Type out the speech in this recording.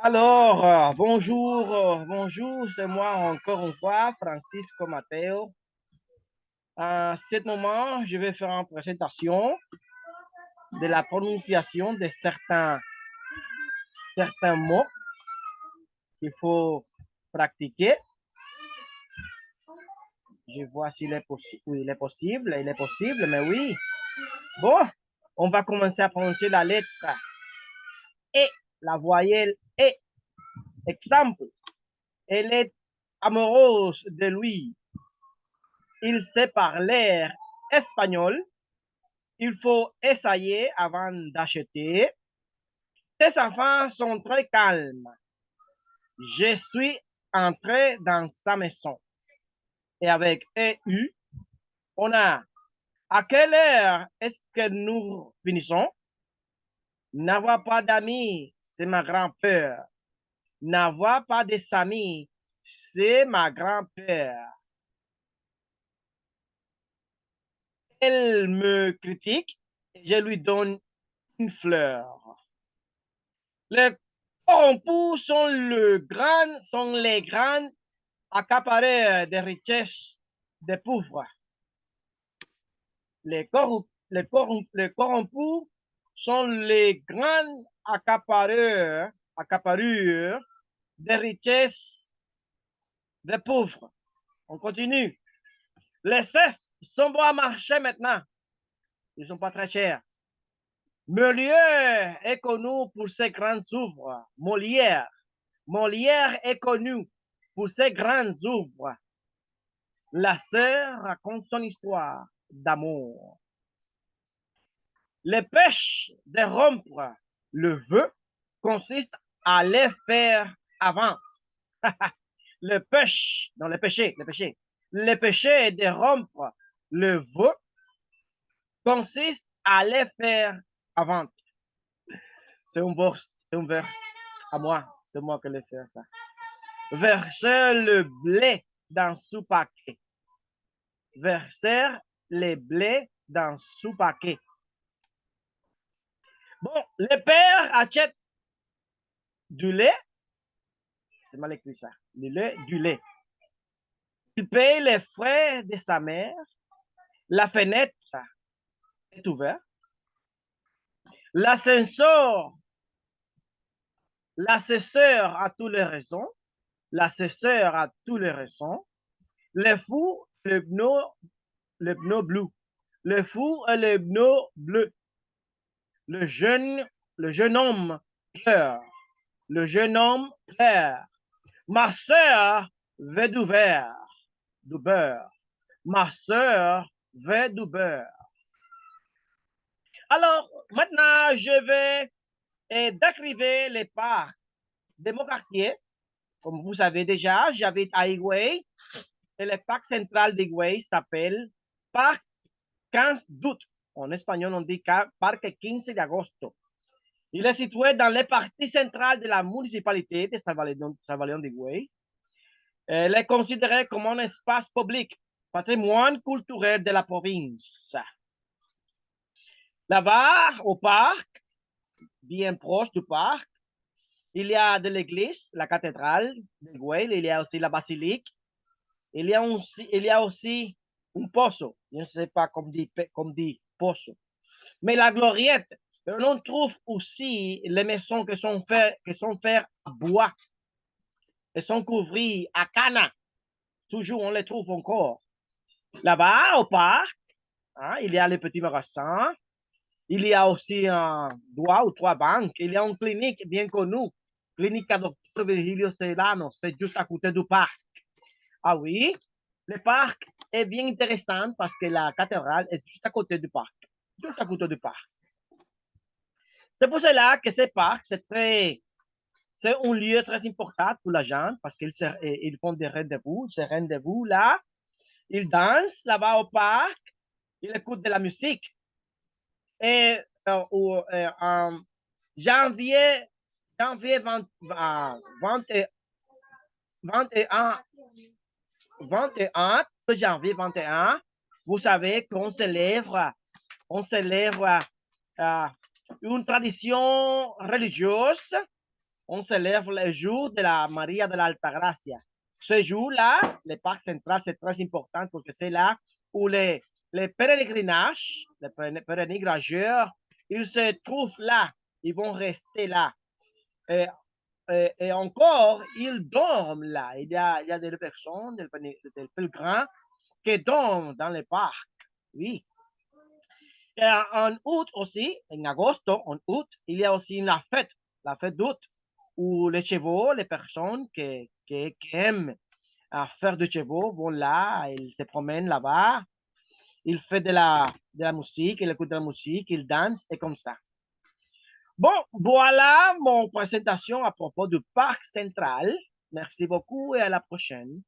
Alors, bonjour, bonjour, c'est moi encore une fois, Francisco Mateo. À ce moment, je vais faire une présentation de la prononciation de certains mots qu'il faut pratiquer. Je vois s'il est possible. Oui, il est possible, mais oui. Bon, on va commencer à prononcer la lettre E, la voyelle E. Exemple, elle est amoureuse de lui. Il sait parler espagnol. Il faut essayer avant d'acheter. Tes enfants sont très calmes. Je suis entré dans sa maison. Et avec EU, on a à quelle heure est-ce que nous finissons? N'avoir pas d'amis, c'est ma grand-peur. N'avoir pas de amis, c'est ma grand-père. Elle me critique, je lui donne une fleur. Les corrompus sont les grands accapareurs des richesses des pauvres. Les corrompus sont les grands accapareurs des richesses des pauvres. On continue. Les chefs sont bons à marcher maintenant. Ils ne sont pas très chers. Molière est connu pour ses grandes œuvres. Molière est connu pour ses grandes œuvres. La sœur raconte son histoire d'amour. Les pêches de rompre le vœu consiste à les faire avant. Le pêche, dans le péché, le péché de rompre le vœu consiste à les faire avant. C'est un verse à moi. C'est moi qui l'ai fait ça. Verser le blé dans sous paquet. Verser les blés dans sous paquet. Bon, le père achète du lait. C'est mal écrit ça. Du lait. Il paye les frais de sa mère. La fenêtre est ouverte. L'ascenseur, l'assesseur a toutes les raisons. L'assesseur a toutes les raisons. Le fou, le pneu bleu. Le fou et le pneu bleu. Le jeune, le jeune homme pleure. Le jeune homme pleure. Ma soeur veut du beurre. Ma soeur veut du beurre. Alors, maintenant, je vais décrire les parcs de mon quartier. Comme vous savez déjà, j'habite à Higüey et le parc central d'Higüey s'appelle Parc 15 d'août. En espagnol, on dit Parc 15 d'agosto. Il est situé dans les parties centrales de la municipalité de Salvaléon d'Higüey. Elle est considérée comme un espace public, patrimoine culturel de la province. Là-bas, au parc, bien proche du parc, il y a de l'église, la cathédrale de Güell, il y a aussi la basilique, il y a aussi un pozo, je ne sais pas comme dit pozo, mais la gloriette. On trouve aussi les maisons qui sont faites à bois, elles sont couvertes à canne. Toujours, on les trouve encore. Là-bas, au parc, hein, il y a les petits magasins, il y a aussi deux ou trois banques, il y a une clinique bien connue, clinique Dr. Virgilio Serrano, c'est juste à côté du parc. Ah oui, le parc est bien intéressant parce que la cathédrale est juste à côté du parc. Juste à côté du parc. C'est pour cela que ce parc, c'est un lieu très important pour la gens parce qu'ils font des rendez-vous, ces rendez-vous là, ils dansent là-bas au parc, ils écoutent de la musique. Et en janvier, janvier 20, 20, 21, 21, janvier 21, vous savez on célèbre une tradition religieuse on célèbre le jour de la Maria de l'Altagracia. Ce jour-là, le parc central, c'est très important parce que c'est là où les pèlerinages, les pèlerinageurs, ils se trouvent là, ils vont rester là. Et, et encore, ils dorment là. Il y a des personnes, des pèlerins qui dorment dans les parcs. Oui. Et en août aussi, en agosto, en août, il y a aussi la fête d'août, où les chevaux, les personnes qui aiment faire du chevaux vont là, ils se promènent là-bas, ils font de la musique, ils écoutent de la musique, ils dansent et comme ça. Bon, voilà mon présentation à propos du parc central. Merci beaucoup et à la prochaine.